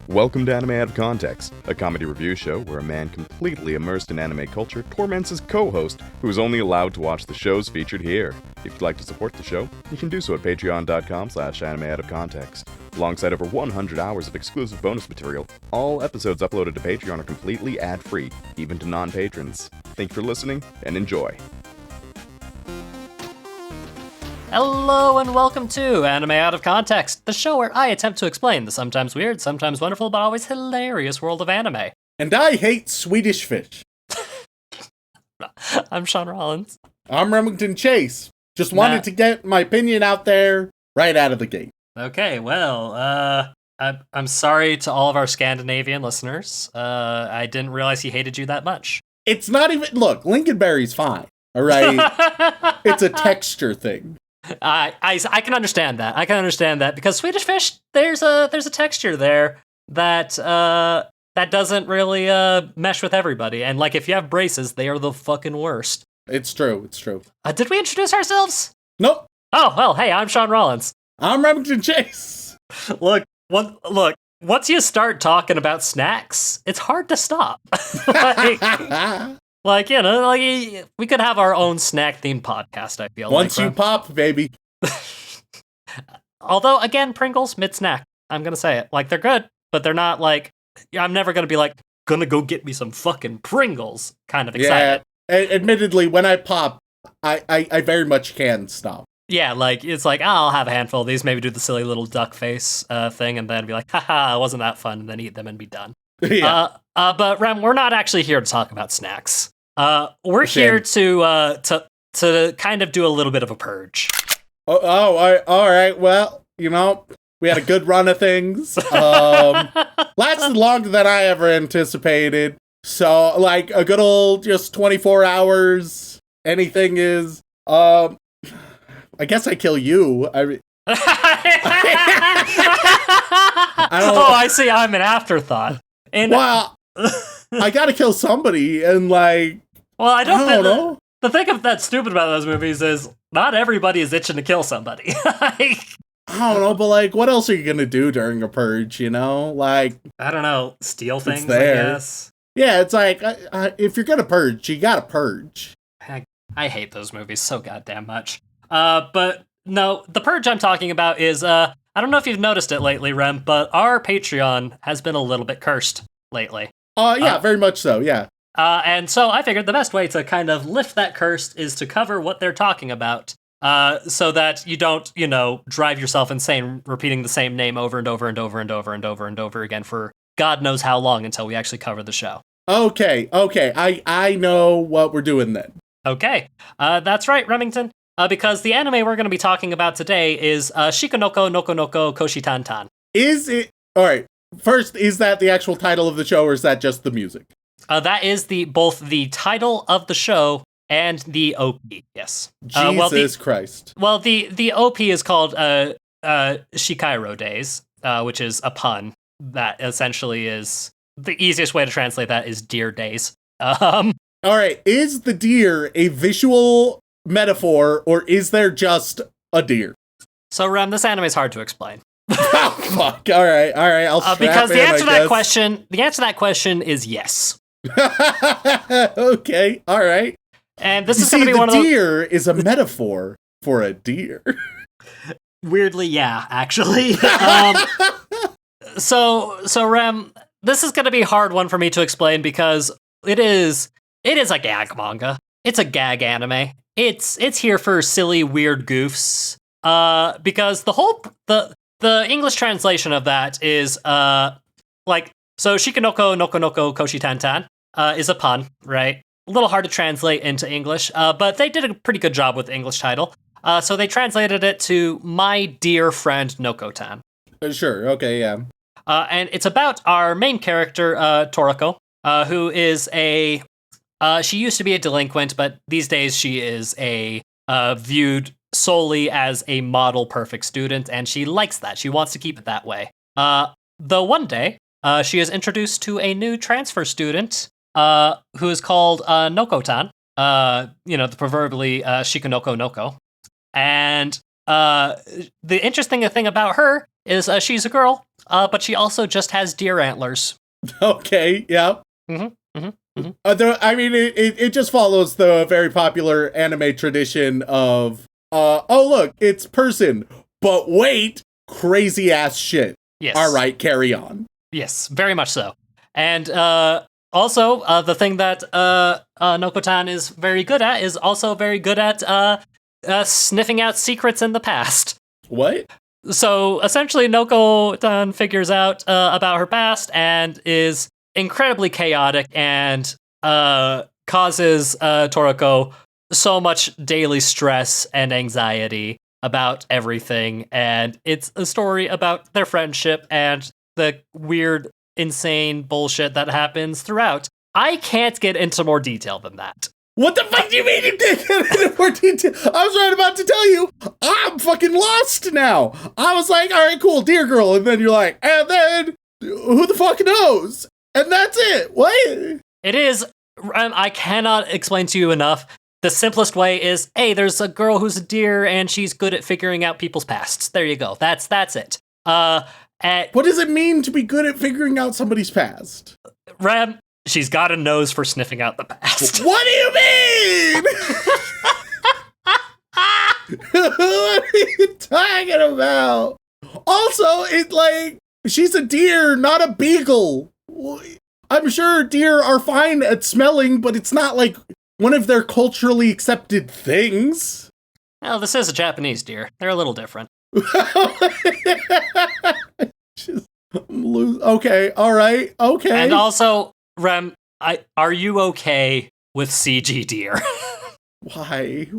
Welcome to Anime Out of Context, a comedy review show where a man completely immersed in anime culture torments his co-host, who is only allowed to watch the shows featured here. If you'd like to support the show, you can do so at patreon.com/animeoutofcontext. Alongside over 100 hours of exclusive bonus material, all episodes uploaded to Patreon are completely ad-free, even to non-patrons. Thank you for listening, and enjoy. Hello and welcome to Anime Out of Context, the show where I attempt to explain the sometimes weird, sometimes wonderful, but always hilarious world of anime. And I hate Swedish fish. I'm Shaun Rollins. I'm Remington Chase. Just wanted to get my opinion out there right out of the gate. Okay, well, I'm sorry to all of our Scandinavian listeners. I didn't realize he hated you that much. It's not even... Look, Lincolnberry's fine, all right? It's a texture thing. I can understand that. I can understand that because Swedish fish, there's a texture there that doesn't really mesh with everybody. And like if you have braces, they are the fucking worst. It's true. Did we introduce ourselves? Nope. Oh well, hey, I'm Shaun Rollins. I'm Remington Chase. Look. Once you start talking about snacks, it's hard to stop. Like, you know, like we could have our own snack-themed podcast, I feel Once like. you pop, baby. Although, again, Pringles, mid-snack. I'm gonna say it. Like, they're good, but they're not like... I'm never gonna be like, gonna go get me some fucking Pringles kind of excited. Yeah, admittedly, when I pop, I very much can stop. Yeah, like, it's like, I'll have a handful of these, maybe do the silly little duck face thing, and then be like, haha, wasn't that fun, and then eat them and be done. Yeah. But Rem, we're not actually here to talk about snacks. We're here to kind of do a little bit of a purge. All right. Well, you know, we had a good run of things. Lasted longer than I ever anticipated. So, like, a good old just 24 hours. Anything is. I guess I kill you. I don't. Oh, I see. I'm an afterthought. And well, I gotta kill somebody, and like. Well, I don't know. The thing that's stupid about those movies is not everybody is itching to kill somebody. I don't know, but like, what else are you gonna do during a purge? You know, like I don't know, steal things. I guess. Yeah, it's like if you're gonna purge, you gotta purge. I hate those movies so goddamn much. But no, the purge I'm talking about is I don't know if you've noticed it lately, Rem, but our Patreon has been a little bit cursed lately. Yeah, very much so. Yeah. And so I figured the best way to kind of lift that curse is to cover what they're talking about, so that you don't, you know, drive yourself insane repeating the same name over and over and over and over and over and over again for God knows how long until we actually cover the show. Okay. I know what we're doing then. Okay. That's right, Remington. Because the anime we're going to be talking about today is Shikanoko Nokonoko Koshitantan. Is it... All right. First, is that the actual title of the show, or is that just the music? That is both the title of the show and the OP, yes. Jesus Christ. Well, the OP is called Shikairo Days, which is a pun that essentially is... The easiest way to translate that is Deer Days. All right, is the deer a visual metaphor, or is there just a deer? So, Rem, this anime is hard to explain. Oh, fuck. All right. I'll strap because the answer to that question is yes. Okay. All right. And this is going to be one of those... deer is a metaphor for a deer. Weirdly, yeah, actually. So Rem, this is going to be a hard one for me to explain because it is a gag manga. It's a gag anime. It's here for silly, weird goofs. Because the English translation of that is so Shikanoko Nokonoko Koshitantan is a pun, right? A little hard to translate into English, but they did a pretty good job with the English title. So they translated it to My Dear Friend Nokotan. Sure, okay, yeah. And it's about our main character, Toriko, who is she used to be a delinquent, but these days she is viewed solely as a model perfect student, and she likes that. She wants to keep it that way. Though one day, she is introduced to a new transfer student who is called Nokotan, the proverbially Shikanoko Noko. And the interesting thing about her is she's a girl but she also just has deer antlers. Okay, yeah. It just follows the very popular anime tradition of, oh look, it's person, but wait, crazy ass shit. Yes. All right, carry on. Yes, very much so. And also, the thing that Nokotan is very good at is also very good at sniffing out secrets in the past. What? So essentially, Nokotan figures out about her past and is incredibly chaotic and causes Toriko so much daily stress and anxiety about everything. And it's a story about their friendship and the weird, insane bullshit that happens throughout. I can't get into more detail than that. What the fuck do you mean you didn't get into more detail? I was right about to tell you, I'm fucking lost now. I was like, all right, cool, dear girl. And then you're like, and then who the fuck knows? And that's it. What? It is, I cannot explain to you enough. The simplest way is, hey, there's a girl who's a deer and she's good at figuring out people's pasts. There you go. That's it. What does it mean to be good at figuring out somebody's past? Rem, she's got a nose for sniffing out the past. What do you mean? What are you talking about? Also, she's a deer, not a beagle. I'm sure deer are fine at smelling, but it's not like one of their culturally accepted things. Well, this is a Japanese deer. They're a little different. Okay, all right, okay. And also, Rem, are you okay with CG deer? Why?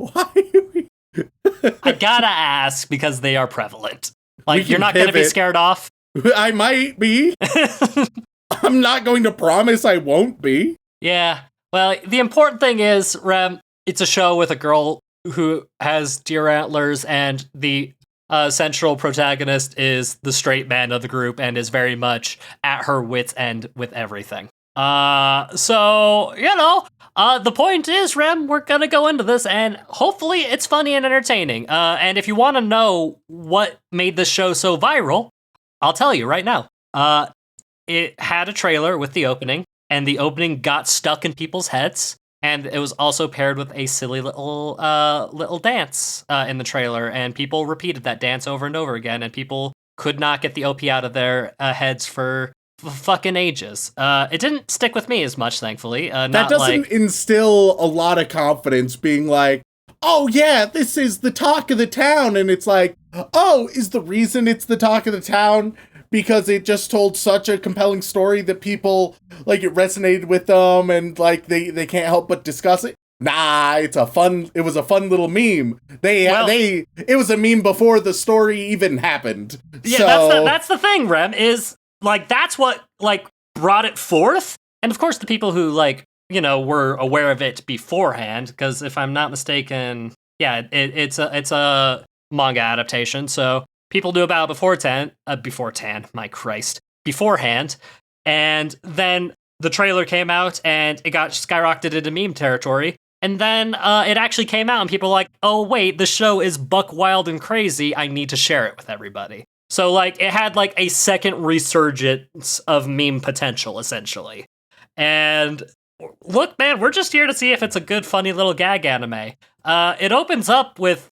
I gotta ask because they are prevalent. Like, you're not gonna be scared off? I might be. I'm not going to promise I won't be. Yeah. Well, the important thing is, Rem, it's a show with a girl who has deer antlers, and the central protagonist is the straight man of the group and is very much at her wit's end with everything. So, the point is, Rem, we're gonna go into this, and hopefully it's funny and entertaining. And if you want to know what made this show so viral, I'll tell you right now. It had a trailer with the opening, and the opening got stuck in people's heads, and it was also paired with a silly little dance in the trailer, and people repeated that dance over and over again, and people could not get the OP out of their heads for fucking ages. It didn't stick with me as much, thankfully. That doesn't instill a lot of confidence, being like, oh yeah, this is the talk of the town, and it's like, oh, is the reason it's the talk of the town because it just told such a compelling story that people, like, it resonated with them, and like they can't help but discuss it? Nah, it was a fun little meme. It was a meme before the story even happened. Yeah, so, that's the thing, Rem, is like that's what like brought it forth. And of course the people who were aware of it beforehand, because if I'm not mistaken, yeah, it's a manga adaptation, so people knew about beforehand, and then the trailer came out and it got skyrocketed into meme territory. And then it actually came out and people were like, oh wait, the show is buck wild and crazy. I need to share it with everybody. So like it had like a second resurgence of meme potential, essentially. And look, man, we're just here to see if it's a good, funny little gag anime. It opens up with,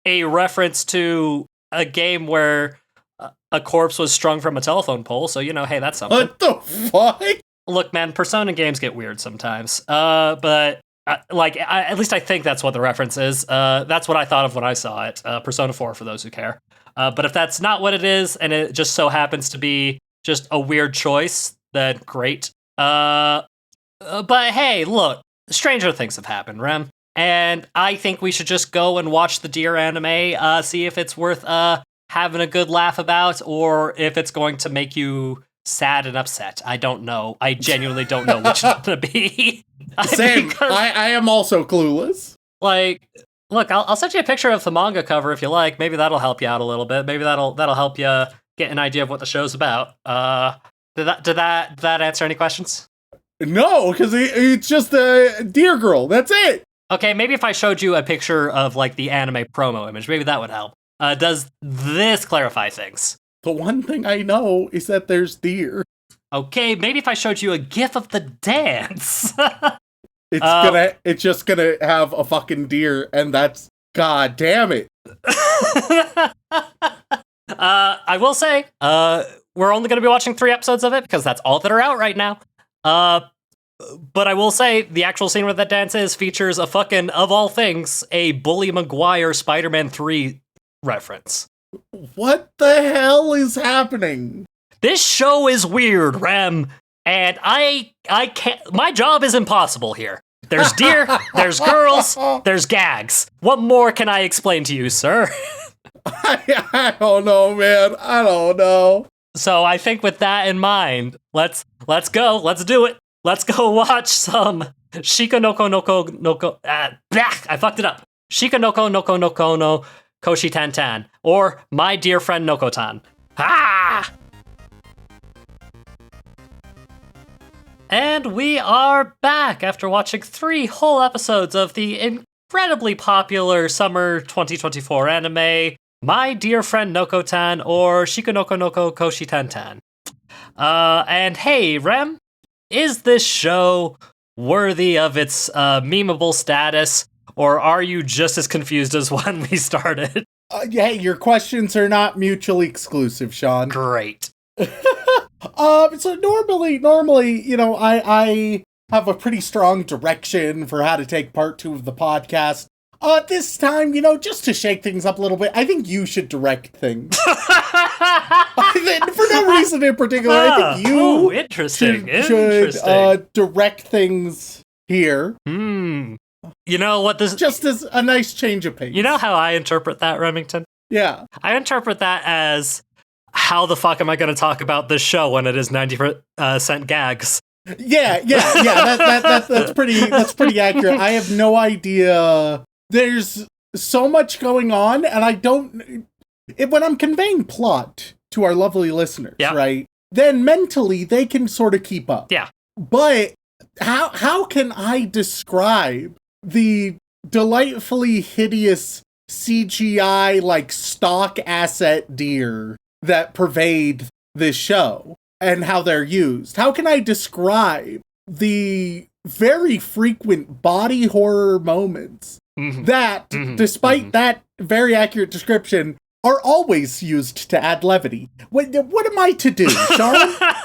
a reference to a game where a corpse was strung from a telephone pole. So, hey, that's something. What the fuck? Look, man, Persona games get weird sometimes. But at least I think that's what the reference is. That's what I thought of when I saw it. Persona 4, for those who care. But if that's not what it is, and it just so happens to be just a weird choice, then great. But hey, look, stranger things have happened, Rem. And I think we should just go and watch the deer anime, see if it's worth having a good laugh about, or if it's going to make you sad and upset. I don't know. I genuinely don't know which it's going to be. Same. I am also clueless. Like, look, I'll send you a picture of the manga cover if you like. Maybe that'll help you out a little bit. Maybe that'll help you get an idea of what the show's about. Did that answer any questions? No, because it's just a deer girl. That's it. Okay, maybe if I showed you a picture of like the anime promo image, maybe that would help. Does this clarify things? The one thing I know is that there's deer. Okay, maybe if I showed you a gif of the dance. It's just gonna have a fucking deer, and that's, god damn it. I will say, we're only gonna be watching 3 episodes of it because that's all that are out right now. But I will say, the actual scene where that dance features a fucking, of all things, a Bully Maguire Spider-Man 3 reference. What the hell is happening? This show is weird, Rem, and I can't, my job is impossible here. There's deer, there's girls, there's gags. What more can I explain to you, sir? I don't know, man. I don't know. So I think with that in mind, let's go. Let's do it. Let's go watch some Shikanoko Noko. I fucked it up. Shikanoko Nokonoko Koshitantan, or My Dear Friend Nokotan. Ah! And we are back after watching 3 whole episodes of the incredibly popular summer 2024 anime, My Dear Friend Nokotan, or Shikanoko Noko Koshitantan. And hey, Rem, is this show worthy of its memeable status, or are you just as confused as when we started? Yeah, your questions are not mutually exclusive, Shaun. Great. So normally, you know, I have a pretty strong direction for how to take part 2 of the podcast. This time, you know, just to shake things up a little bit, I think you should direct things. For no reason in particular, I think you should direct things here. You know what this... Just as a nice change of pace. You know how I interpret that, Remington? Yeah. I interpret that as, how the fuck am I going to talk about this show when it is 90% gags? Yeah. That's pretty accurate. I have no idea. There's so much going on, and I don't... when I'm conveying plot to our lovely listeners, right, then mentally they can sort of keep up. Yeah. But how can I describe the delightfully hideous CGI, like, stock asset deer that pervade this show and how they're used? How can I describe the very frequent body horror moments that, despite that very accurate description, are always used to add levity? What am I to do, Shaun?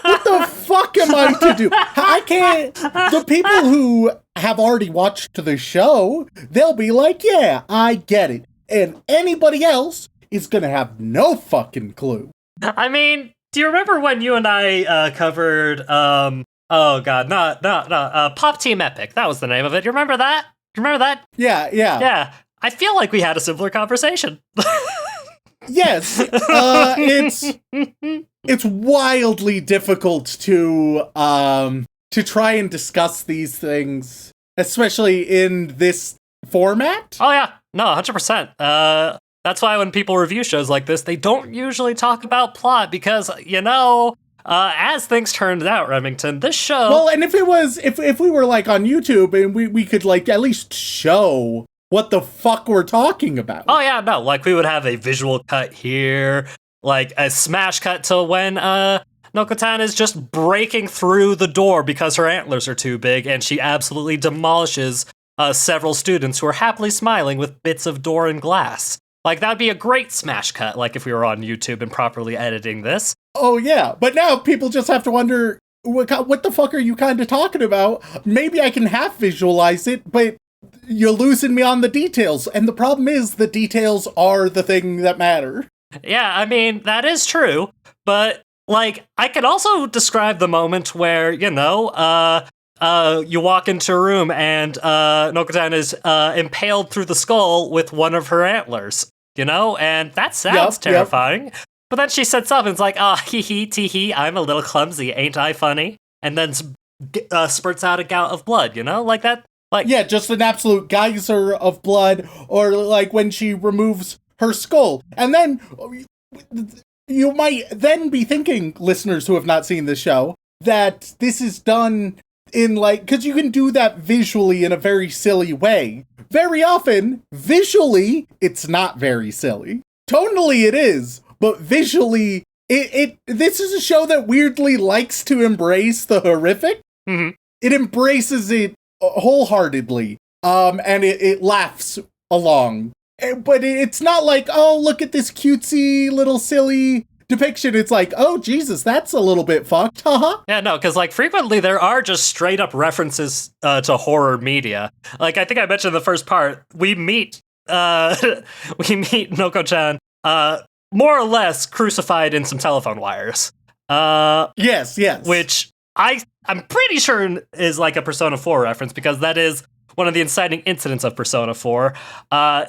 What the fuck am I to do? I can't... The people who have already watched the show, they'll be like, yeah, I get it. And anybody else is gonna have no fucking clue. I mean, do you remember when you and I covered, Pop Team Epic? That was the name of it. You remember that? Yeah. Yeah. I feel like we had a similar conversation. Yes, it's wildly difficult to try and discuss these things, especially in this format. Oh yeah, no, 100%. That's why when people review shows like this, they don't usually talk about plot because, you know, as things turned out, Remington, this show... Well, and if we were like on YouTube and we could like at least show what the fuck we're talking about. Oh yeah, no, like we would have a visual cut here, like a smash cut to when Nokotan is just breaking through the door because her antlers are too big, and she absolutely demolishes several students who are happily smiling with bits of door and glass. Like, that'd be a great smash cut, like if we were on YouTube and properly editing this. Oh yeah, but now people just have to wonder, what the fuck are you kind of talking about? Maybe I can half visualize it, but you're losing me on the details, and the problem is the details are the thing that matter. Yeah, I mean, that is true, but, like, I could also describe the moment where, you know, you walk into a room and Nokotan is impaled through the skull with one of her antlers, you know, and that sounds terrifying. Yep. But then she sits up and it's like, hee hee, tee hee, I'm a little clumsy, ain't I funny? And then spurts out a gout of blood, you know, like that. Like, yeah, just an absolute geyser of blood, or like when she removes her skull. And then you might then be thinking, listeners who have not seen the show, that this is done in like, because you can do that visually in a very silly way. Very often, visually, it's not very silly. Tonally it is, but visually, this is a show that weirdly likes to embrace the horrific. Mm-hmm. It embraces it wholeheartedly, and it laughs along. But it's not like, oh, look at this cutesy little silly depiction. It's like, oh, Jesus, that's a little bit fucked, haha. Yeah, no, because like frequently there are just straight up references to horror media. Like I think I mentioned in the first part, we meet Noko-chan more or less crucified in some telephone wires. Yes. Which I'm pretty sure is like a Persona 4 reference, because that is one of the inciting incidents of Persona 4.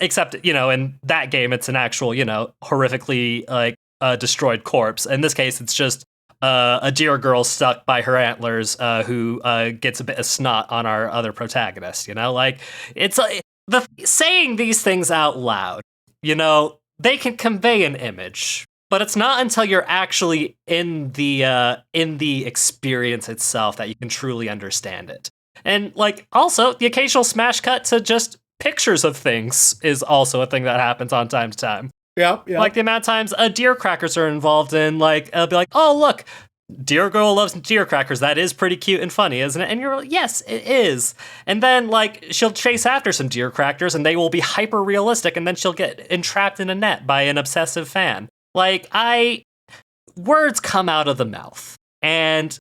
Except, in that game, it's an actual, horrifically like destroyed corpse. In this case, it's just a deer girl stuck by her antlers who gets a bit of snot on our other protagonist. Like it's saying these things out loud. They can convey an image, but it's not until you're actually in the experience itself that you can truly understand it. And like also the occasional smash cut to just pictures of things is also a thing that happens on time to time. Yeah. Like the amount of times deer crackers are involved in, like, it'll be like, oh, look, deer girl loves deer crackers. That is pretty cute and funny, isn't it? And you're like, yes, it is. And then, like, she'll chase after some deer crackers and they will be hyper realistic. And then she'll get entrapped in a net by an obsessive fan. Like, words come out of the mouth, and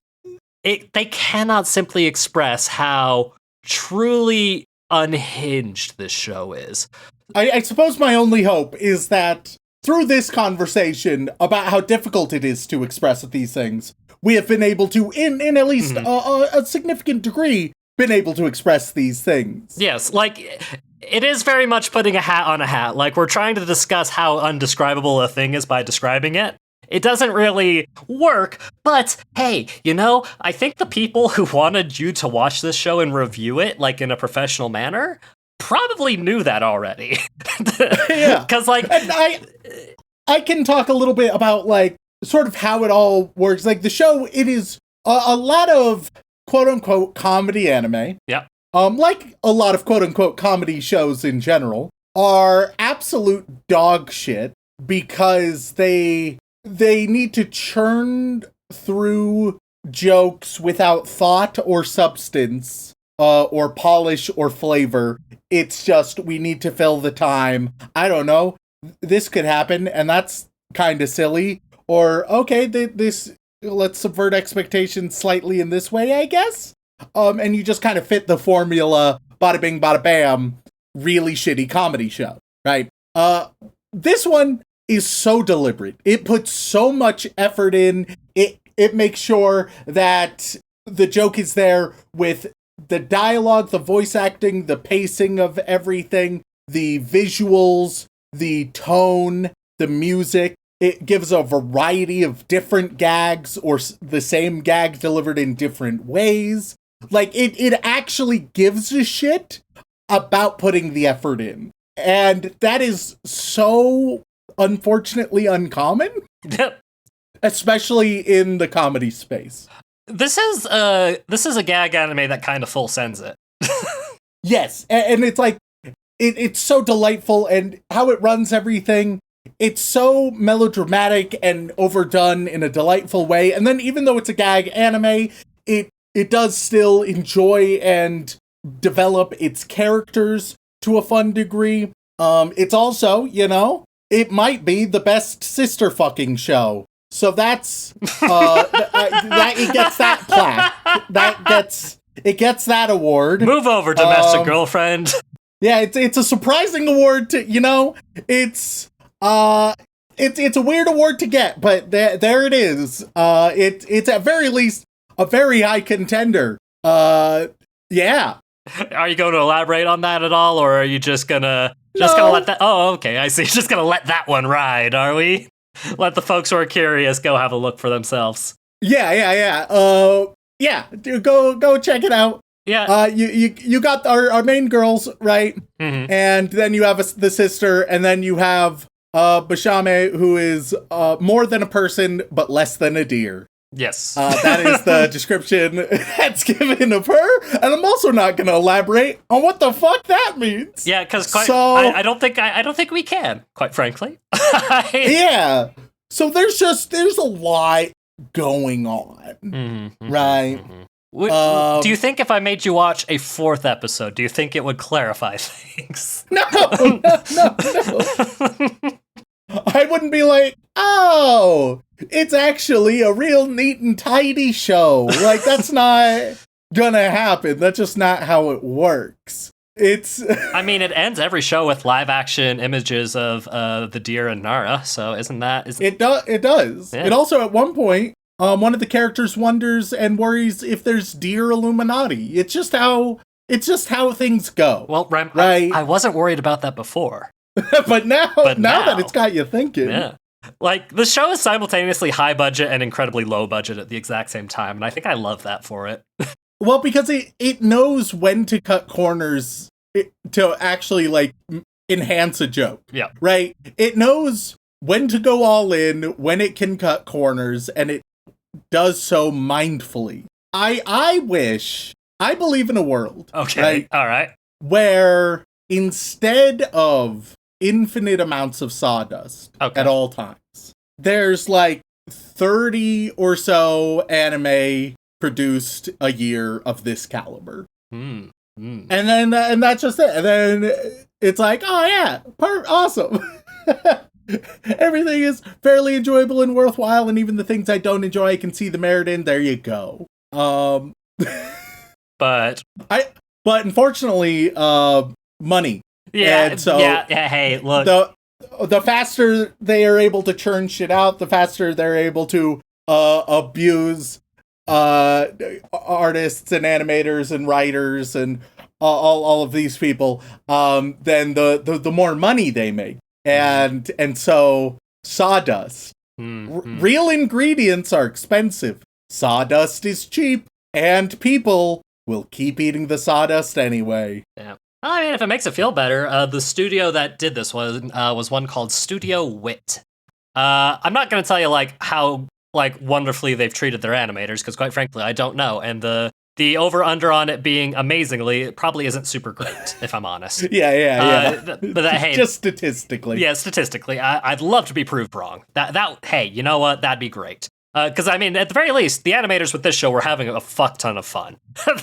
they cannot simply express how truly unhinged this show is. I suppose my only hope is that through this conversation about how difficult it is to express these things, we have been able to, in at least a significant degree, been able to express these things. Yes, like, it is very much putting a hat on a hat. Like, we're trying to discuss how undescribable a thing is by describing it. It doesn't really work, but hey, I think the people who wanted you to watch this show and review it, like, in a professional manner, probably knew that already. Yeah. Because, like... And I can talk a little bit about, like, sort of how it all works. Like, the show, it is a lot of quote-unquote comedy anime. Yeah. Like a lot of quote-unquote comedy shows in general, are absolute dog shit because they need to churn through jokes without thought or substance, or polish or flavor. It's just, we need to fill the time. I don't know. This could happen, and that's kind of silly. Or, okay, let's subvert expectations slightly in this way, I guess. And you just kind of fit the formula, bada bing, bada bam, really shitty comedy show, right? This one is so deliberate. It puts so much effort in. It makes sure that the joke is there with the dialogue, the voice acting, the pacing of everything, the visuals, the tone, the music. It gives a variety of different gags or the same gag delivered in different ways. Like, it actually gives a shit about putting the effort in. And that is so unfortunately uncommon. Yep. Especially in the comedy space. This is a gag anime that kind of full sends it. Yes, and it's like, it's so delightful, and how it runs everything, it's so melodramatic and overdone in a delightful way. And then even though it's a gag anime, it does still enjoy and develop its characters to a fun degree. It's also, it might be the best sister fucking show. So that's, it gets that plaque. It gets that award. Move over, domestic girlfriend. Yeah, it's a surprising award to, it's a weird award to get, but there it is. It's at very least a very high contender. Yeah. Are you going to elaborate on that at all, or are you just gonna let that? Oh, okay, I see. Just gonna let that one ride, are we? Let the folks who are curious go have a look for themselves. Yeah. Yeah. Go check it out. Yeah. You got our main girls, right? Mm-hmm. And then you have the sister, and then you have Bashame, who is more than a person, but less than a deer. Yes. That is the description that's given of her, and I'm also not going to elaborate on what the fuck that means. Yeah, because I don't think we can, quite frankly. Yeah. So there's a lot going on, right? Do you think if I made you watch a 4th episode, do you think it would clarify things? No. I wouldn't be like, oh, it's actually a real neat and tidy show. Like, that's not gonna happen. That's just not how it works. I mean, it ends every show with live action images of the deer and Nara, so isn't it does. Yeah. It also, at one point, one of the characters wonders and worries if there's deer Illuminati. It's just how things go. Well, right? I wasn't worried about that before. but now that it's got you thinking. Yeah. Like, the show is simultaneously high budget and incredibly low budget at the exact same time, and I think I love that for it. Well, because it knows when to cut corners to actually, like, enhance a joke. Yeah. Right? It knows when to go all in, when it can cut corners, and it does so mindfully. I believe in a world. Okay. Right, all right. where instead of infinite amounts of sawdust at all times, there's like 30 or so anime produced a year of this caliber. And then and that's just it. And then it's like, oh yeah, awesome. Everything is fairly enjoyable and worthwhile, and even the things I don't enjoy, I can see the merit in. There you go. But unfortunately, money. Yeah. And so Hey, look. The faster they are able to churn shit out, the faster they're able to abuse artists and animators and writers and all of these people, then the more money they make. And so sawdust. Real ingredients are expensive. Sawdust is cheap, and people will keep eating the sawdust anyway. Yeah. I mean, if it makes it feel better, the studio that did this was one called Studio Wit. I'm not going to tell you like how like wonderfully they've treated their animators, because quite frankly, I don't know. And the over-under on it being amazingly, it probably isn't super great, if I'm honest. Yeah. But hey, just statistically. Yeah, statistically, I'd love to be proved wrong. Hey, you know what? That'd be great. Because I mean, at the very least, the animators with this show were having a fuck ton of fun.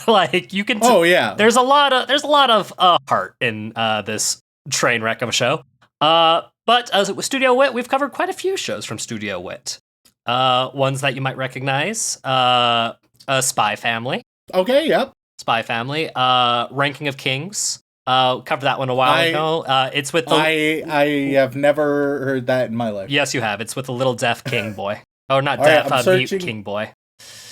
Like you can. There's a lot of heart in this train wreck of a show. But with Studio Wit, we've covered quite a few shows from Studio Wit. Ones that you might recognize: Spy Family. Okay. Yep. Spy Family. Ranking of Kings. Covered that one a while ago. It's with I have never heard that in my life. Yes, you have. It's with the little deaf king boy. Oh, not deaf, mute king boy.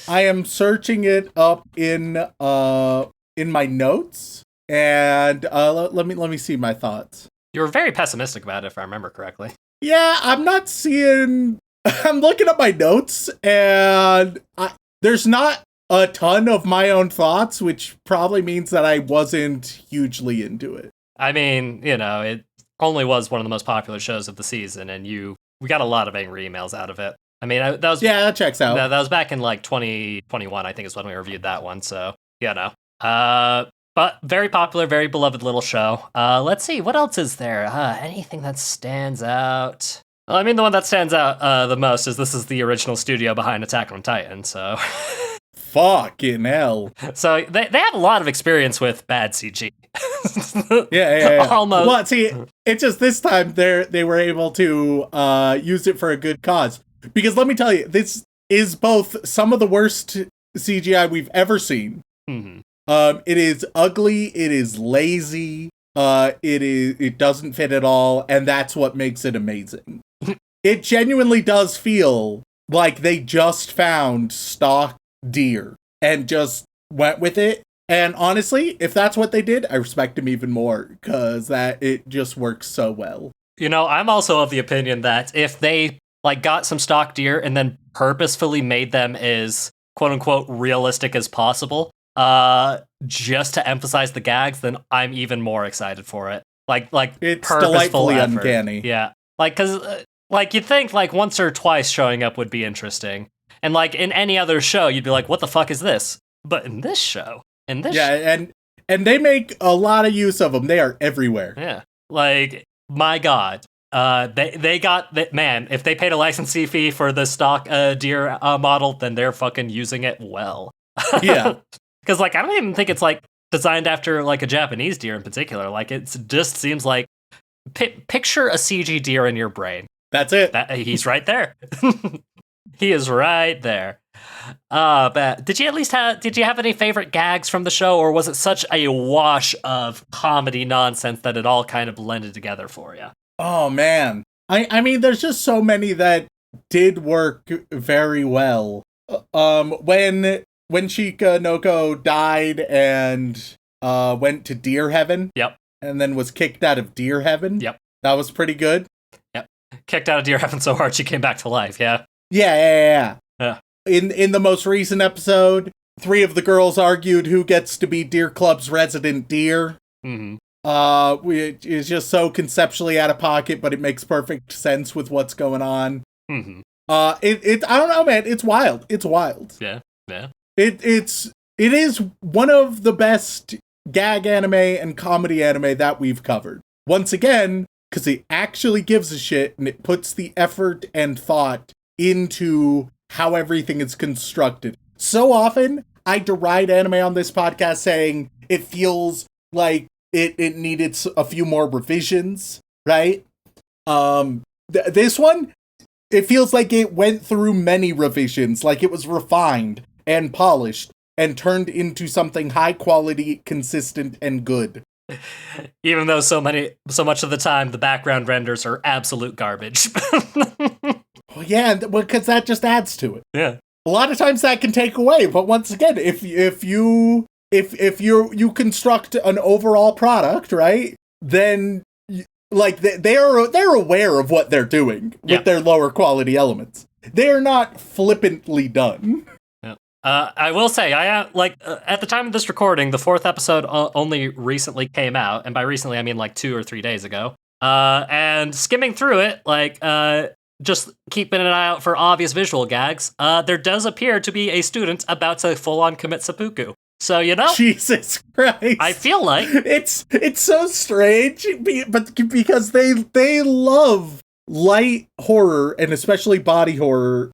I am searching it up in my notes, and let me see my thoughts. You were very pessimistic about it, if I remember correctly. Yeah, I'm not seeing. I'm looking at my notes, and there's not a ton of my own thoughts, which probably means that I wasn't hugely into it. I mean, it only was one of the most popular shows of the season, and we got a lot of angry emails out of it. I mean, that checks out. That was back in like 2021, I think is when we reviewed that one. So, but very popular, very beloved little show. Let's see, what else is there? Anything that stands out? Well, I mean, the one that stands out the most is this is the original studio behind Attack on Titan. So, fucking hell. So they have a lot of experience with bad CG. Yeah. Almost. Well, see, it's just this time they were able to use it for a good cause. Because let me tell you, this is both some of the worst CGI we've ever seen. Mm-hmm. It is ugly. It is lazy. It doesn't fit at all, and that's what makes it amazing. It genuinely does feel like they just found stock deer and just went with it. And honestly, if that's what they did, I respect them even more, because it just works so well. I'm also of the opinion that if they got some stock deer and then purposefully made them as quote unquote realistic as possible, just to emphasize the gags, then I'm even more excited for it. Like it's purposeful delightfully effort. Uncanny. Yeah. Because you'd think once or twice showing up would be interesting. And in any other show, you'd be like, what the fuck is this? But in this show, and they make a lot of use of them. They are everywhere. Yeah. My God. They got that, man. If they paid a licensing fee for the stock deer model, then they're fucking using it well. Yeah. Because like I don't even think it's like designed after like a Japanese deer in particular. Like it just seems like picture a CG deer in your brain. That's it. He's right there. He is right there. But did you at least have any favorite gags from the show, or was it such a wash of comedy nonsense that it all kind of blended together for you? Oh man. I mean there's just so many that did work very well. When Shikanoko died and went to deer heaven. Yep. And then was kicked out of deer heaven. Yep. That was pretty good. Yep. Kicked out of deer heaven so hard she came back to life, yeah. Yeah. Yeah. In the most recent episode, 3 of the girls argued who gets to be Deer Club's resident deer. Mm-hmm. It's just so conceptually out of pocket, but it makes perfect sense with what's going on. Mm-hmm. I don't know, man. It's wild. It's wild. Yeah. It is one of the best gag anime and comedy anime that we've covered. Once again, because it actually gives a shit and it puts the effort and thought into how everything is constructed. So often, I deride anime on this podcast saying it feels like it needed a few more revisions, right? This one, it feels like it went through many revisions, like it was refined and polished and turned into something high quality, consistent, and good. Even though so much of the time the background renders are absolute garbage. Well, yeah, because that just adds to it. Yeah. A lot of times that can take away, but once again, if you construct an overall product, right, then they're aware of what they're doing with their lower quality elements. They're not flippantly done. I will say, at the time of this recording, the 4th episode only recently came out, and by recently I mean like 2 or 3 days ago. And skimming through it, just keeping an eye out for obvious visual gags, there does appear to be a student about to full-on commit seppuku. So, Jesus Christ. I feel like it's so strange, but because they love light horror and especially body horror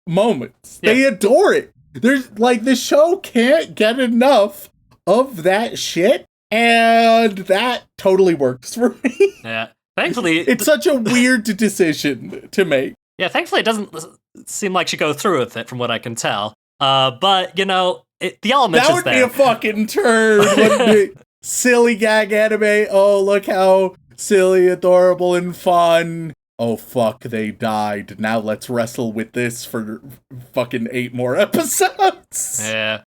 moments. Yeah. They adore it. There's this show can't get enough of that shit, and that totally works for me. Yeah. Thankfully, it's such a weird decision to make. Yeah, thankfully it doesn't seem like she go through with it from what I can tell. But, the elements that would be a fucking turn, wouldn't it? Silly gag anime. Oh, look how silly, adorable, and fun. Oh, fuck, they died. Now let's wrestle with this for fucking 8 more episodes. Yeah.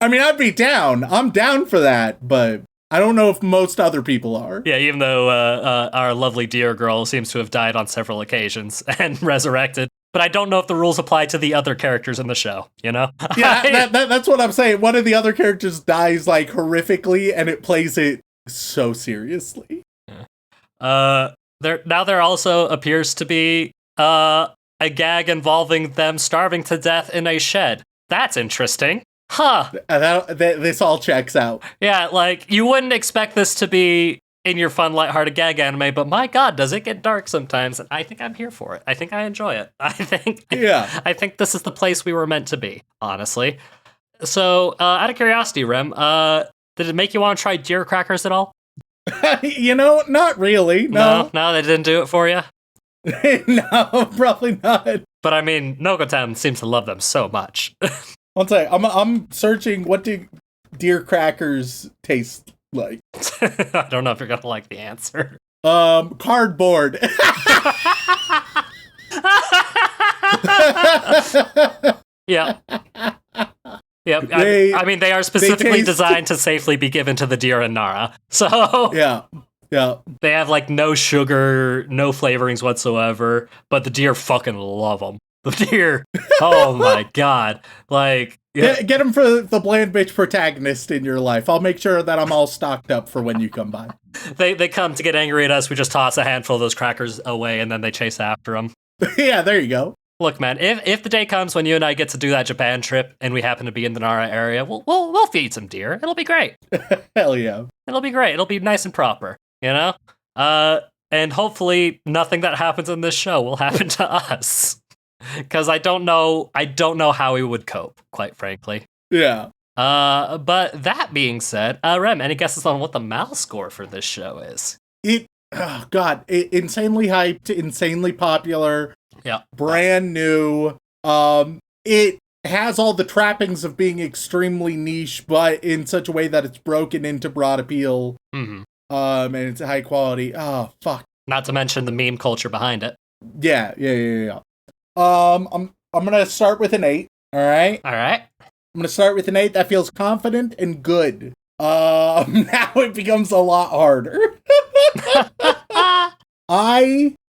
I mean, I'd be down. I'm down for that, but I don't know if most other people are. Yeah, even though our lovely deer girl seems to have died on several occasions and resurrected. But I don't know if the rules apply to the other characters in the show, Yeah, that's what I'm saying. One of the other characters dies, horrifically, and it plays it so seriously. Yeah. There also appears to be a gag involving them starving to death in a shed. That's interesting. Huh. This all checks out. Yeah, you wouldn't expect this to be in your fun, lighthearted gag anime, but my god, does it get dark sometimes? And I think I'm here for it. I think I enjoy it. I think this is the place we were meant to be, honestly. So, out of curiosity, Rem, did it make you want to try deer crackers at all? Not really. No, they didn't do it for you? No, probably not. But I mean, Nokotan seems to love them so much. One second, I'm searching what do deer crackers taste like. I don't know if you're gonna like the answer. Cardboard. Yeah. Yep. I mean, they are specifically designed to safely be given to the deer and Nara. So yeah. They have no sugar, no flavorings whatsoever, but the deer fucking love them. The deer, oh my god! Get them for the bland bitch protagonist in your life. I'll make sure that I'm all stocked up for when you come by. They come to get angry at us. We just toss a handful of those crackers away, and then they chase after them. Yeah, there you go. Look, man, if the day comes when you and I get to do that Japan trip, and we happen to be in the Nara area, we'll feed some deer. It'll be great. Hell yeah! It'll be great. It'll be nice and proper. And And hopefully nothing that happens in this show will happen to us. Because I don't know how we would cope, quite frankly. Yeah. But that being said, Rem, any guesses on what the Mal score for this show is? Insanely hyped, insanely popular. Yeah. Brand new. It has all the trappings of being extremely niche, but in such a way that it's broken into broad appeal. Mm-hmm. And it's high quality. Oh, fuck. Not to mention the meme culture behind it. Yeah. I'm gonna start with an 8. All right. I'm gonna start with an 8 that feels confident and good. Now it becomes a lot harder.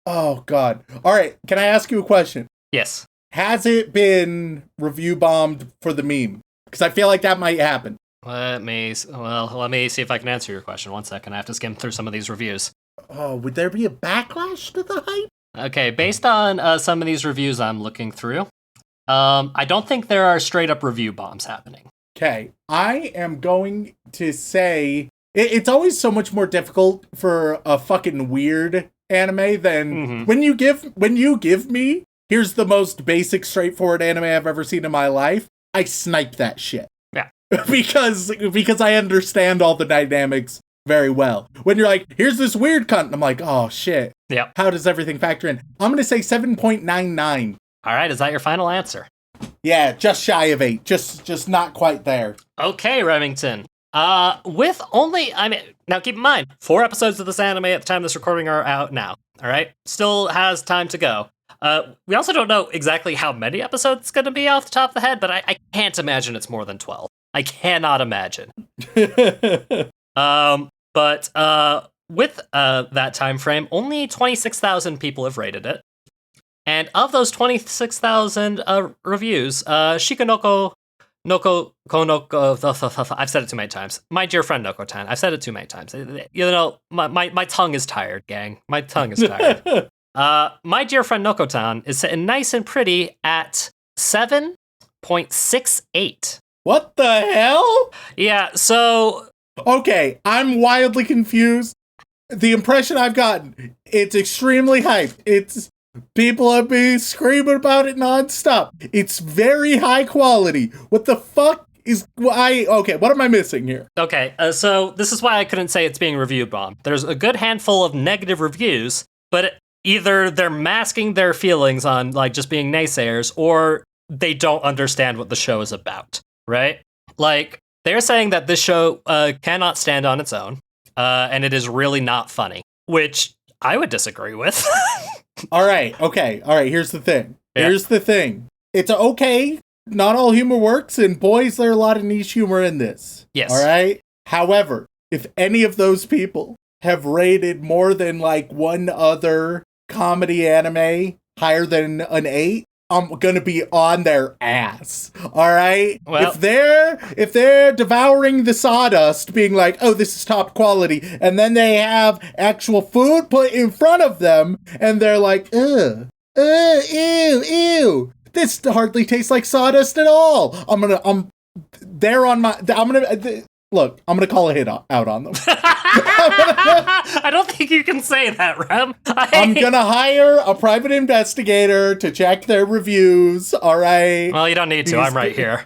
Oh god. All right. Can I ask you a question? Yes. Has it been review bombed for the meme? Because I feel like that might happen. Let me see if I can answer your question. 1 second. I have to skim through some of these reviews. Oh, would there be a backlash to the hype? Okay, based on some of these reviews I'm looking through, I don't think there are straight up review bombs happening. Okay, I am going to say it's always so much more difficult for a fucking weird anime than when you give me, here's the most basic, straightforward anime I've ever seen in my life. I snipe that shit. Yeah, because I understand all the dynamics very well. When you're like, here's this weird cunt, I'm like, oh shit. Yeah. How does everything factor in? I'm gonna say 7.99. All right, is that your final answer? Yeah, just shy of 8. Just not quite there. Okay, Remington. With only, now keep in mind, 4 episodes of this anime at the time of this recording are out now. All right, still has time to go. We also don't know exactly how many episodes it's going to be off the top of the head, but I can't imagine it's more than 12. I cannot imagine. But with that time frame, only 26,000 people have rated it. And of those 26,000 reviews, Shikanoko Nokonoko, I've said it too many times. My dear friend Noko-tan, I've said it too many times. You know, my tongue is tired, gang. My tongue is tired. My dear friend Noko-tan is sitting nice and pretty at 7.68. What the hell? Yeah, so... Okay, I'm wildly confused. The impression I've gotten, it's extremely hyped. It's... People have been screaming about it nonstop. It's very high quality. What the fuck is... Okay, what am I missing here? Okay, so this is why I couldn't say it's being review bombed. There's a good handful of negative reviews, but either they're masking their feelings on, like, just being naysayers, or they don't understand what the show is about, right? Like, they're saying that this show cannot stand on its own, and it is really not funny, which I would disagree with. All right, here's the thing. It's okay. Not all humor works, and boys, there are a lot of niche humor in this. Yes. All right? However, if any of those people have rated more than, like, one other comedy anime higher than an 8, I'm gonna be on their ass. All right? Well, if they're devouring the sawdust, being like, oh, this is top quality, and then they have actual food put in front of them, and they're like, ew, this hardly tastes like sawdust at all. I'm gonna call a hit out on them. I don't think you can say that, Rem. I'm gonna hire a private investigator to check their reviews, all right? Well, you don't need to. I'm right here.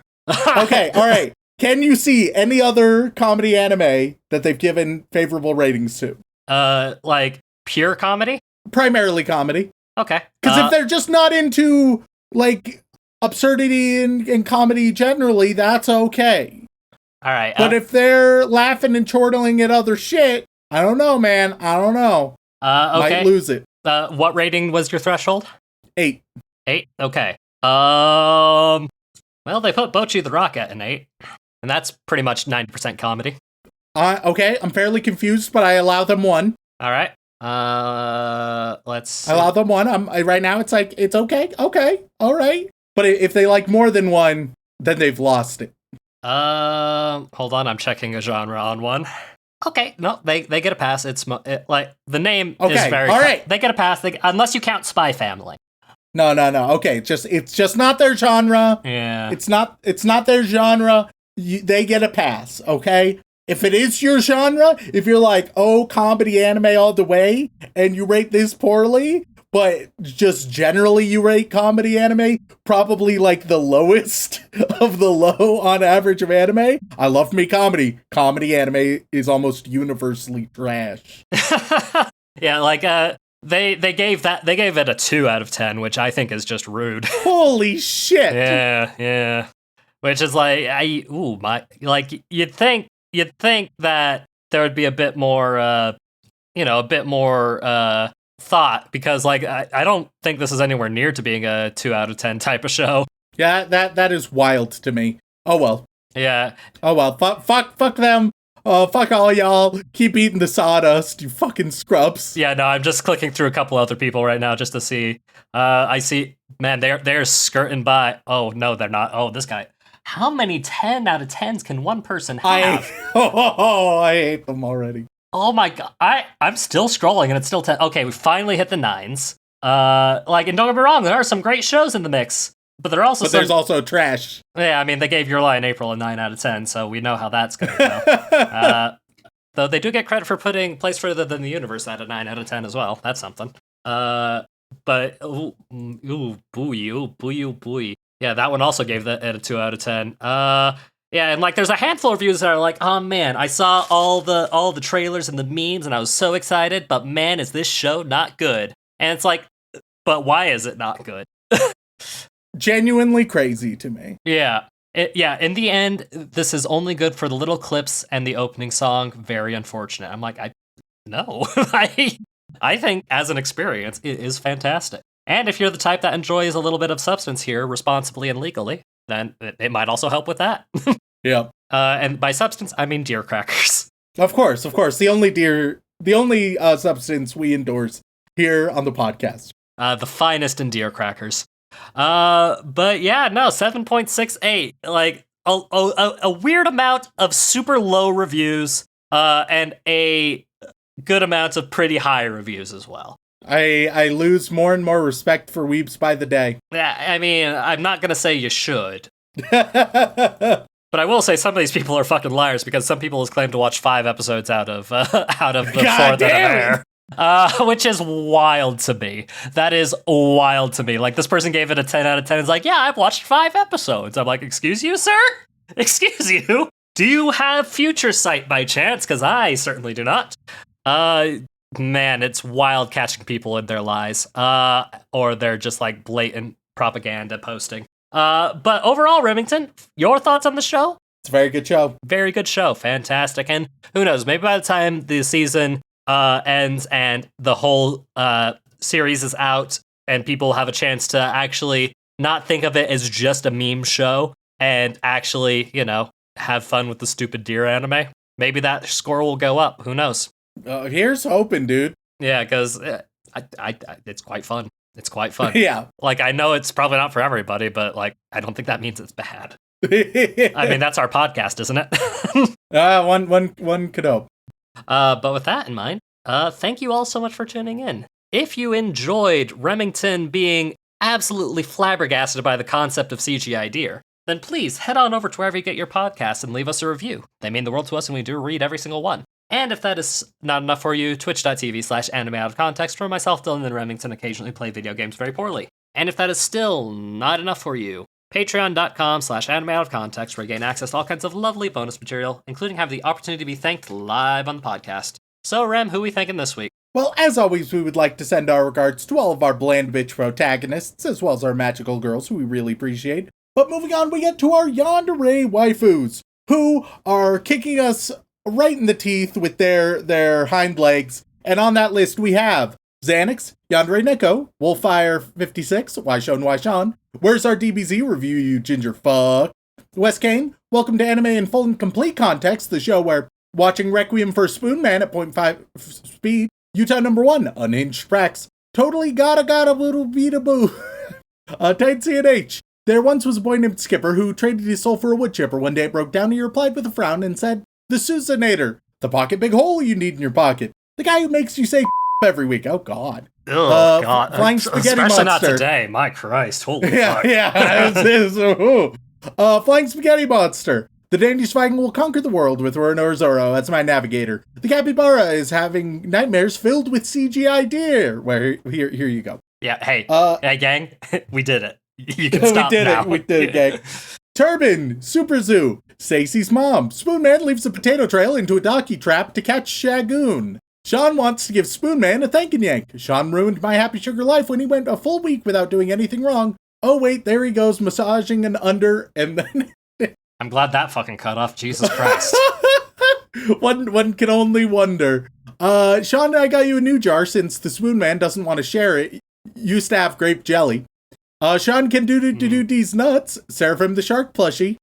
Okay, all right. Can you see any other comedy anime that they've given favorable ratings to? Like pure comedy? Primarily comedy. Okay. Because if they're just not into, like, absurdity and comedy generally, that's okay. All right. But if they're laughing and chortling at other shit, I don't know, man. I don't know. Okay. Might lose it. What rating was your threshold? 8. 8? Okay. Well, they put Bocchi the Rock at an 8, and that's pretty much 90% comedy. Okay, I'm fairly confused, but I allow them 1. All right. Let's see. I allow them 1. Right now, it's like, it's okay, all right. But if they like more than 1, then they've lost it. Hold on, I'm checking a genre on one. Okay, no, they get a pass. It's like the name is very all right. They get a pass. Unless you count Spy Family. No. Okay, it's just not their genre. Yeah, it's not their genre. They get a pass. Okay, if it is your genre, if you're like, oh, comedy anime all the way, and you rate this poorly, but just generally you rate comedy anime probably like the lowest of the low on average of anime. I love me comedy. Comedy anime is almost universally trash. Yeah, like they gave it a 2 out of 10, which I think is just rude. Holy shit. Yeah. Which is like you'd think that there would be a bit more thought, because like I don't think this is anywhere near to being a 2 out of 10 type of show. Yeah, that is wild to me. Oh well. Yeah. Oh well. Fuck them. Fuck all y'all. Keep eating the sawdust, you fucking scrubs. Yeah, no, I'm just clicking through a couple other people right now just to see. I see, man, they're skirting by. Oh no, they're not. Oh, this guy. How many 10 out of 10s can one person have? I hate them already. Oh my god, I'm still scrolling and it's still 10. Okay, we finally hit the 9s. And don't get me wrong, there are some great shows in the mix, but there's also trash. Yeah, I mean, they gave Your Lie in April a 9 out of 10, so we know how that's gonna go. Though they do get credit for putting Place Further Than the Universe at a 9 out of 10 as well. That's something. But booey. Yeah, that one also gave it a 2 out of 10. Yeah, and like there's a handful of reviews that are like, oh man, I saw all the trailers and the memes and I was so excited, but man, is this show not good? And it's like, but why is it not good? Genuinely crazy to me. Yeah. In the end, this is only good for the little clips and the opening song. Very unfortunate. I'm like, no. I think as an experience, it is fantastic. And if you're the type that enjoys a little bit of substance here, responsibly and legally, then it might also help with that. Yeah. And by substance, I mean deer crackers. Of course. The only substance we endorse here on the podcast. The finest in deer crackers. But yeah, no, 7.68. Like a weird amount of super low reviews, and a good amount of pretty high reviews as well. I lose more and more respect for weebs by the day. Yeah, I mean, I'm not gonna say you should. But I will say some of these people are fucking liars, because some people has claimed to watch 5 episodes out of the 4 that are there. Which is wild to me. That is wild to me. Like, this person gave it a 10 out of 10. It's like, yeah, I've watched 5 episodes. I'm like, excuse you, sir? Excuse you? Do you have future sight by chance? Because I certainly do not. Man, it's wild catching people in their lies. Or they're just like blatant propaganda posting. But overall, Remington, your thoughts on the show? It's a very good show. Very good show. Fantastic. And who knows, maybe by the time the season ends and the whole series is out and people have a chance to actually not think of it as just a meme show and actually, have fun with the stupid deer anime, maybe that score will go up. Who knows? Here's hoping, dude. Yeah, because it's quite fun. It's quite fun. Yeah. Like, I know it's probably not for everybody, but like, I don't think that means it's bad. I mean, that's our podcast, isn't it? One could hope. But with that in mind, thank you all so much for tuning in. If you enjoyed Remington being absolutely flabbergasted by the concept of CGI deer, then please head on over to wherever you get your podcasts and leave us a review. They mean the world to us, and we do read every single one. And if that is not enough for you, twitch.tv/anime out of context, where myself, Dylan, and Remington occasionally play video games very poorly. And if that is still not enough for you, patreon.com/anime out of context, where you gain access to all kinds of lovely bonus material, including have the opportunity to be thanked live on the podcast. So, Rem, who are we thanking this week? Well, as always, we would like to send our regards to all of our bland bitch protagonists, as well as our magical girls, who we really appreciate. But moving on, we get to our yandere waifus, who are kicking us right in the teeth with their hind legs. And on that list, we have Xanax, Yandere Neko, Wolfire56, Why Shaun, Where's Our DBZ Review, you ginger fuck? Wes Kane, welcome to Anime in Full and Complete Context, the show where watching Requiem for a Spoon Man at 0.5 speed, Utah #1, Unhinged Prax, Totally Gotta Little Beat a Boo, Tight CNH. There once was a boy named Skipper who traded his soul for a wood chipper. One day it broke down, he replied with a frown and said, "The Susanator, the pocket big hole you need in your pocket. The guy who makes you say every week." Oh, God. Oh, God. Flying Spaghetti Especially Monster. not today. My Christ. Holy fuck. Yeah. Flying Spaghetti Monster. The Dandyswaggin will conquer the world with Roro Zoro as my navigator. The capybara is having nightmares filled with CGI deer. Where here you go. Yeah, hey, gang, we did it. You can stop We did it, gang. Turbin, Super Zoo, Stacey's mom. Spoonman leaves a potato trail into a donkey trap to catch Shagoon. Shaun wants to give Spoonman a thank and yank. Shaun ruined my happy sugar life when he went a full week without doing anything wrong. Oh wait, there he goes, massaging an under, and then... I'm glad that fucking cut off, Jesus Christ. One can only wonder. Shaun, I got you a new jar since the Spoonman doesn't want to share it. Used to have grape jelly. Shaun can do these nuts. Seraphim the shark plushie.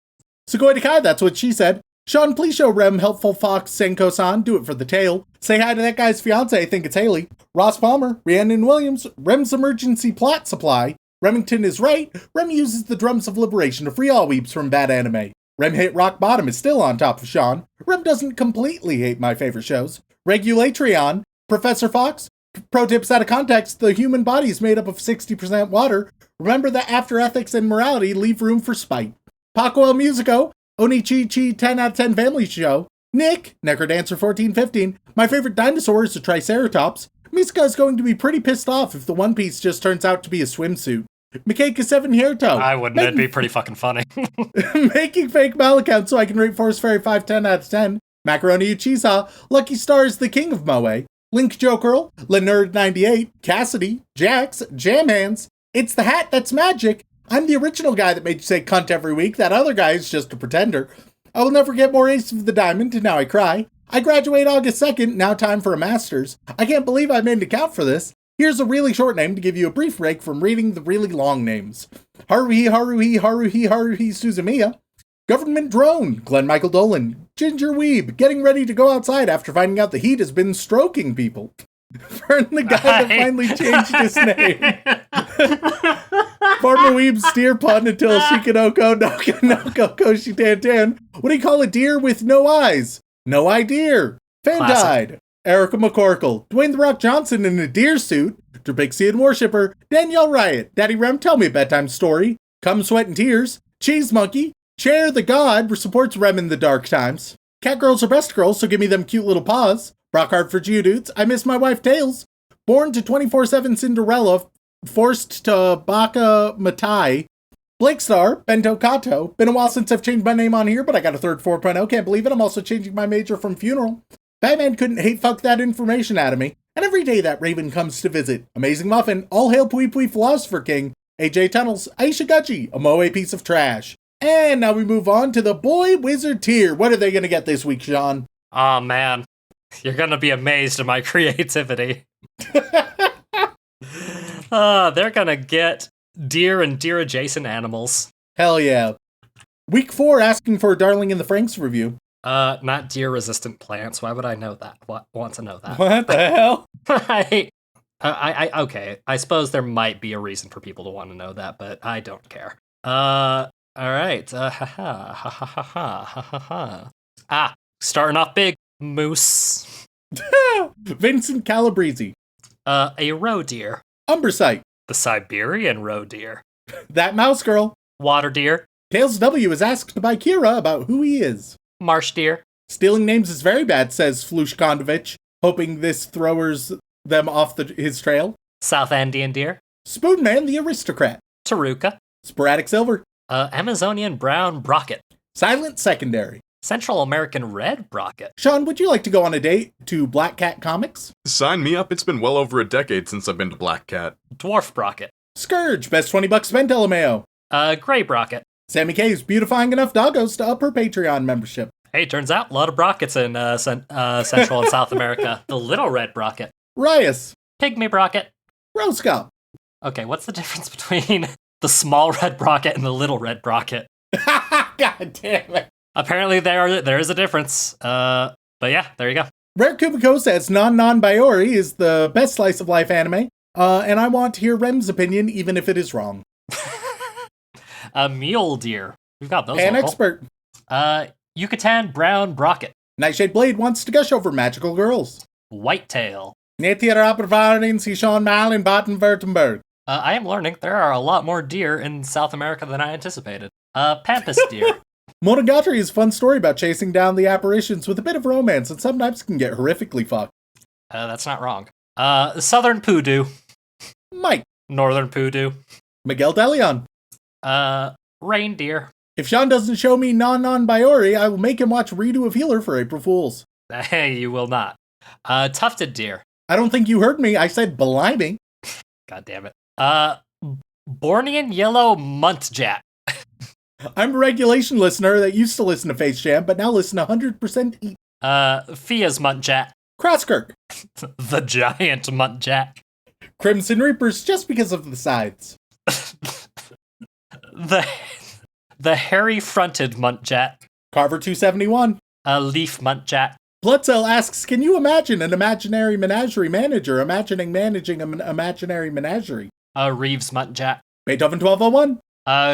Sugoi to Kai, that's what she said. Shaun, please show Rem helpful fox Senko-san. Do it for the tail. Say hi to that guy's fiance. I think it's Haley. Ross Palmer, Rhiannon Williams, Rem's emergency plot supply. Remington is right. Rem uses the drums of liberation to free all weeps from bad anime. Rem hit rock bottom is still on top of Shaun. Rem doesn't completely hate my favorite shows. Regulatreon, Professor Fox. Pro tips out of context, the human body is made up of 60% water. Remember that after ethics and morality leave room for spite. Paco El Musico, Onichi-chi 10 out of 10 family show. Nick, Necrodancer 1415, my favorite dinosaur is a Triceratops. Misuka is going to be pretty pissed off if the One Piece just turns out to be a swimsuit. Mikaika 7 Hairto. I wouldn't, it'd be pretty fucking funny. Making fake Mal accounts so I can rate Forest Fairy 5 10 out of 10. Macaroni Uchiha, Lucky Star is the king of Moe. Link Jokerl, Lenerd98, Cassidy, Jax, Jam Hands. It's the hat that's magic. I'm the original guy that made you say cunt every week. That other guy is just a pretender. I will never get more Ace of the Diamond, and now I cry. I graduate August 2nd, now time for a master's. I can't believe I made an account for this. Here's a really short name to give you a brief break from reading the really long names. Haruhi Suzumiya. Government Drone, Glenn Michael Dolan. Ginger Weeb, getting ready to go outside after finding out the heat has been stroking people. Fern, the guy that finally changed his name. Farmer Weeb's steer pun until Shikanoko Nokonoko Koshitantan. What do you call a deer with no eyes? No idea. Fantide. Erica McCorkle. Dwayne The Rock Johnson in a deer suit. Drapixian Worshipper. Danielle Riot. Daddy Rem, tell me a bedtime story. Come Sweat and Tears. Cheese Monkey. Chair the God supports Rem in the dark times. Cat girls are best girls, so give me them cute little paws. Brockhart for Geodudes. I miss my wife Tails. Born to 24/7 Cinderella. Forced to Baka Matai. Blake Star. Bento Kato. Been a while since I've changed my name on here, but I got a third 4.0. Can't believe it. I'm also changing my major from funeral. Batman couldn't hate fuck that information out of me. And every day that Raven comes to visit. Amazing Muffin. All hail Pui Pui Philosopher King. AJ Tunnels. Aisha Gucci. A Moe piece of trash. And now we move on to the Boy Wizard tier. What are they going to get this week, Shaun? Oh, man. You're going to be amazed at my creativity. They're going to get deer and deer-adjacent animals. Hell yeah. Week 4, asking for a Darling in the Franxx review. Not deer-resistant plants. Why would I know that? Want to know that? What the hell? Okay. I suppose there might be a reason for people to want to know that, but I don't care. All right. Starting off big. Moose. Vincent Calabrese. A roe deer. Umbersite. The Siberian roe deer. That mouse girl. Water deer. Tails W is asked by Kira about who he is. Marsh deer. Stealing names is very bad, says Flushkondovich, hoping this throwers them off his trail. South Andean deer. Spoonman the aristocrat. Taruka. Sporadic silver. Amazonian brown brocket. Silent secondary. Central American red brocket. Shaun, would you like to go on a date to Black Cat Comics? Sign me up. It's been well over a decade since I've been to Black Cat. Dwarf brocket. Scourge, best $20 spent, LMAO. Gray brocket. Sammy K's beautifying enough doggos to up her Patreon membership. Hey, turns out a lot of brockets in Central and South America. The little red brocket. Rias. Pygmy brocket. Roscoe. Okay, what's the difference between the small red brocket and the little red brocket? God damn it. Apparently there is a difference. But yeah, there you go. Rare Kumiko says Non-Bayori is the best slice of life anime, and I want to hear Rem's opinion even if it is wrong. A mule deer. We've got those. An expert. Yucatan brown brocket. Nightshade Blade wants to gush over magical girls. Whitetail. Netirapavarden si Sean Mal in Baden-Württemberg. I am learning there are a lot more deer in South America than I anticipated. Pampas deer. Monogatari is a fun story about chasing down the apparitions with a bit of romance and sometimes can get horrifically fucked. That's not wrong. Southern Poodoo. Mike. Northern Poodoo. Miguel DeLeon. Reindeer. If Shaun doesn't show me non-Biori, I will make him watch Redo of Healer for April Fools. Hey, you will not. Tufted Deer. I don't think you heard me. I said blimey. God damn it. Bornean Yellow Muntjac. I'm a regulation listener that used to listen to Face Jam, but now listen 100% eat. Fia's Muntjac. Crosskirk. The giant Muntjac. Crimson Reapers just because of the sides. The hairy-fronted Muntjac. Carver 271. Leaf Muntjac. Bloodcell asks, can you imagine an imaginary menagerie manager imagining managing an imaginary menagerie? Reeves Muntjac. Beethoven 1201.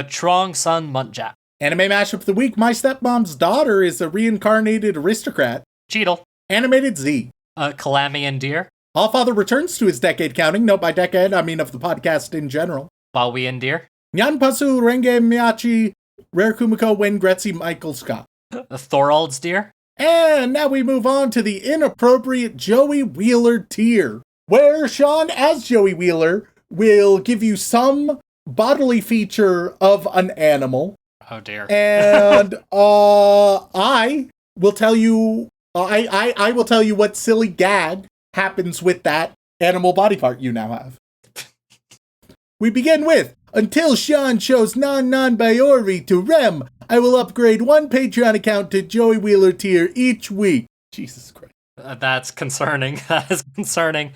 Trong Sun Muntjac. Anime Mashup of the Week, My Stepmom's Daughter is a reincarnated aristocrat. Cheetle. Animated Z. Calamian Deer. Allfather returns to his decade counting. Note by decade, I mean of the podcast in general. Bawian Deer. Nyanpasu Renge Miyachi Rare Kumiko Wen Gretzi Michael Scott. Thorald's Deer. And now we move on to the inappropriate Joey Wheeler tier, where Shaun, as Joey Wheeler, will give you some bodily feature of an animal. Oh dear. And I will tell you I will tell you what silly gag happens with that animal body part you now have. We begin with, until Shaun shows non-Biori to Rem, I will upgrade one Patreon account to Joey Wheeler tier each week. Jesus Christ. That's concerning. That is concerning.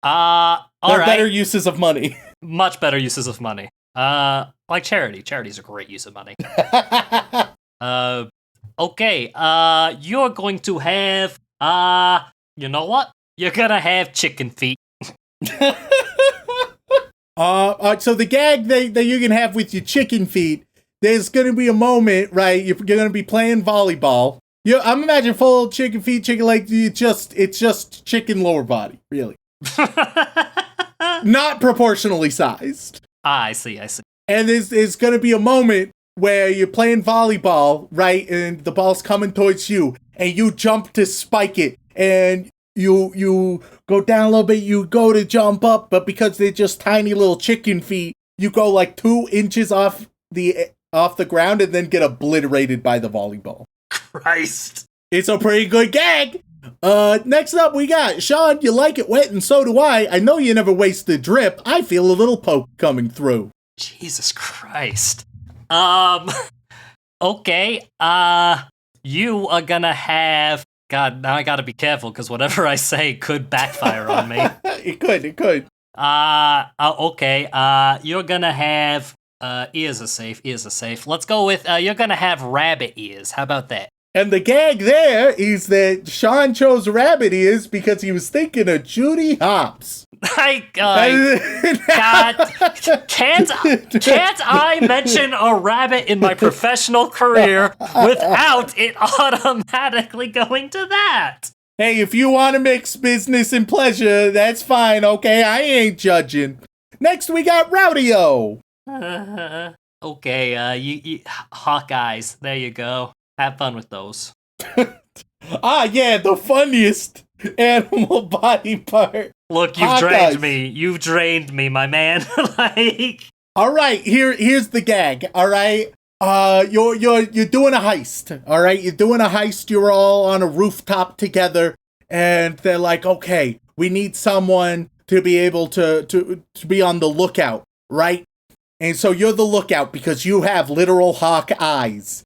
All right. Better uses of money. Much better uses of money. Like charity. Charity's a great use of money. Okay. You're going to have, you know what? You're gonna have chicken feet. So the gag that you can have with your chicken feet, there's gonna be a moment, right? You're gonna be playing volleyball. I'm imagining full chicken feet, chicken legs. It's just chicken lower body, really. Not proportionally sized. I see. And there's gonna be a moment where you're playing volleyball, right? And the ball's coming towards you, and you jump to spike it, and you go down a little bit, you go to jump up, but because they're just tiny little chicken feet, you go like 2 inches off the ground and then get obliterated by the volleyball. Christ. It's a pretty good gag. Next up we got, Shaun, you like it wet and so do I. I know you never waste the drip. I feel a little poke coming through. Jesus Christ. Okay, you are gonna have... God, now I gotta be careful, because whatever I say could backfire on me. It could. Okay, you're gonna have... ears are safe. Let's go with, you're gonna have rabbit ears. How about that? And the gag there is that Shaun chose rabbit ears because he was thinking of Judy Hopps. God, can't I mention a rabbit in my professional career without it automatically going to that? Hey, if you want to mix business and pleasure, that's fine, okay? I ain't judging. Next, we got Rowdy-O. Okay, you Hawkeyes, there you go. Have fun with those. Yeah, the funniest animal body part. Look, you've drained me. You've drained me, my man. All right, here's the gag. All right, you're doing a heist. All right, you're doing a heist. You're all on a rooftop together, and they're like, okay, we need someone to be able to be on the lookout, right? And so you're the lookout because you have literal hawk eyes.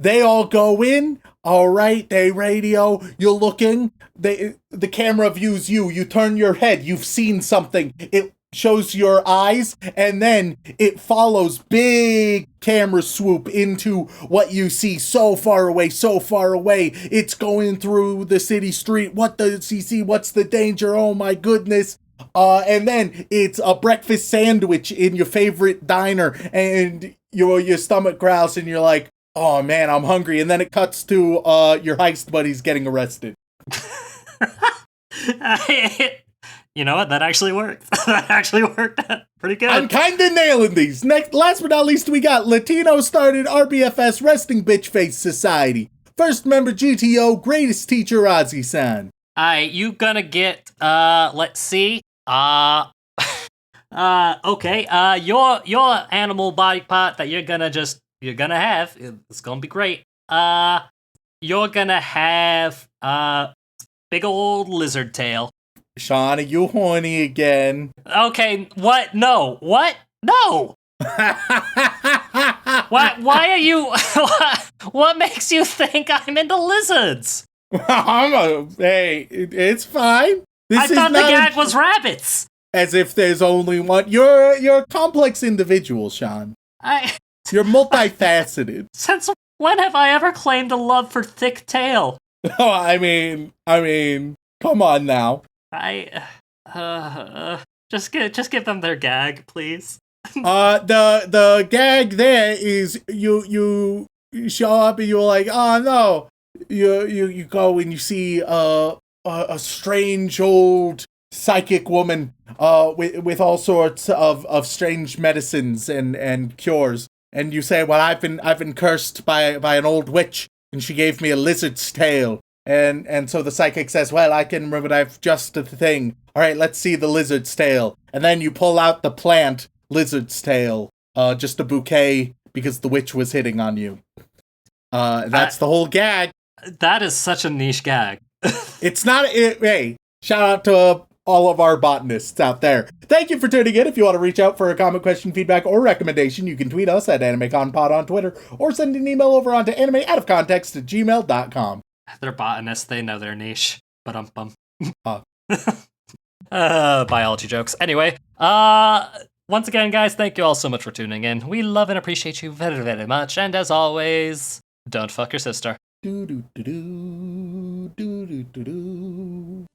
They all go in, all right, they radio, you're looking, the camera views you, you turn your head, you've seen something, it shows your eyes, and then it follows big camera swoop into what you see so far away, it's going through the city street, what does he see, what's the danger, oh my goodness, and then it's a breakfast sandwich in your favorite diner, and your stomach growls, and you're like, oh man, I'm hungry. And then it cuts to your heist buddies getting arrested. You know what? That actually worked. That actually worked pretty good. I'm kind of nailing these. Last but not least, we got Latino started RBFS Resting Bitch Face Society. First member GTO, greatest teacher Ozzy-san. Alright, you gonna get, let's see. Okay, your animal body part that you're gonna have, it's gonna be great. You're gonna have, big old lizard tail. Shaun, are you horny again? Okay, what? No. What? No! Why are you, what makes you think I'm into lizards? Hey, it's fine. I thought the gag was rabbits! As if there's only one. You're a complex individual, Shaun. You're multifaceted. Since when have I ever claimed a love for thick tail? Oh, I mean, come on now. Just give them their gag, please. The gag there is you show up and you're like, oh no. You go and you see a strange old psychic woman with all sorts of strange medicines and cures, and you say, well, I've been cursed by an old witch, and she gave me a lizard's tail, and so the psychic says, well, I can remember I've just the thing. All right, let's see the lizard's tail, and then you pull out the plant lizard's tail, just a bouquet because the witch was hitting on you. That's the whole gag. That is such a niche gag. It's not. Hey, shout out to all of our botanists out there. Thank you for tuning in. If you want to reach out for a comment, question, feedback, or recommendation, you can tweet us at AnimeConPod on Twitter, or send an email over onto animeoutofcontext@gmail.com. They're botanists. They know their niche. Ba-dum-bum. Biology jokes. Anyway, once again, guys, thank you all so much for tuning in. We love and appreciate you very, very much. And as always, don't fuck your sister. Do do do do do do do do.